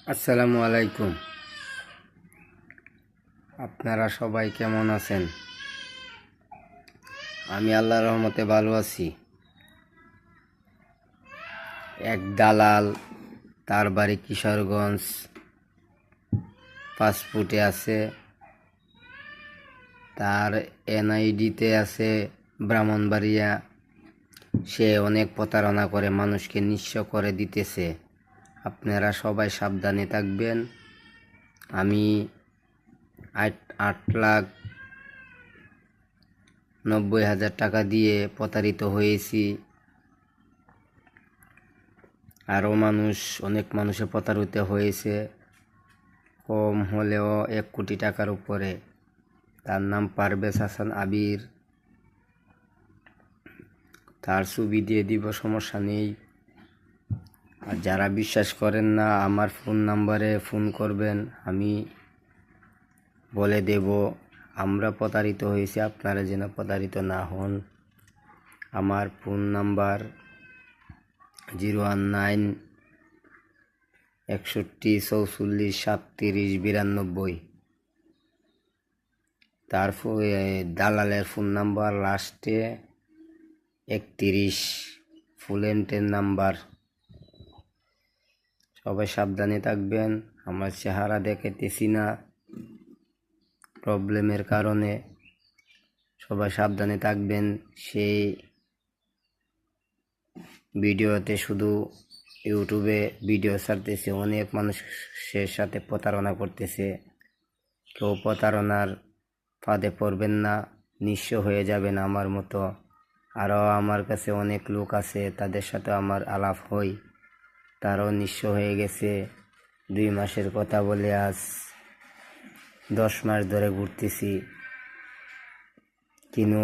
আসসালামু আলাইকুম। আপনারা সবাই কেমন আছেন? আমি আল্লাহর রহমতে ভালো আছি। এক দালাল, তার বাড়ি কিশোরগঞ্জ, পাসপোর্টে আছে, তার এনআইডিতে আছে ব্রাহ্মণবাড়িয়া। সে অনেক প্রতারণা করে মানুষকে নিঃস্ব করে দিতেছে। আপনারা সবাই সাবধানে থাকবেন। আমি 8,90,000 টাকা দিয়ে প্রতারিত হয়েছি। আরও অনেক মানুষে প্রতারিত হয়েছে, কম হলেও 1 কোটি টাকার উপরে। তার নাম পারভেজ হাসান আবির। তার ছবি দিয়ে দিব, সমস্যা নেই। আর যারা বিশ্বাস করেন না, আমার ফোন নাম্বারে ফোন করবেন, আমি বলে দেব। আমরা প্রতারিত হয়েছি, আপনারা যেন প্রতারিত না হন। আমার ফোন নাম্বার 019 61 44 37 92। তার দালালের ফোন নাম্বার লাস্টে 31, ফুল এন্টের নাম্বার। সবাই সাবধানে থাকবেন। আমার চেহারা দেখাইতেছি না প্রবলেমের কারণে। সবাই সাবধানে থাকবেন। সেই ভিডিওতে শুধু ইউটিউবে ভিডিও ছাড়তেছে, অনেক মানুষের সাথে প্রতারণা করতেছে। কেউ প্রতারণার ফাঁদে পড়বেন না, নিঃস্ব হয়ে যাবেন আমার মতো। আরও আমার কাছে অনেক লোক আছে, তাদের সাথে আমার আলাপ হয়, তারাও নিঃস্ব হয়ে গেছে। 2 মাসের কথা বলে আজ 10 মাস ধরে ঘুরতেছি, কিন্তু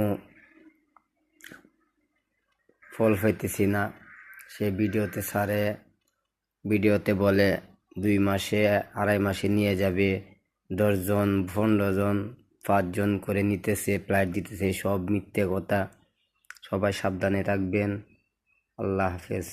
ফল পাইতেছি না। সে ভিডিওতে বলে 2 মাসে 2.5 মাসে নিয়ে যাবে। 10 জন 15 জন 5 জন করে নিতেছে, ফ্লাইট দিতেছে। সব মিথ্যে কথা। সবাই সাবধানে থাকবেন। আল্লাহ হাফেজ।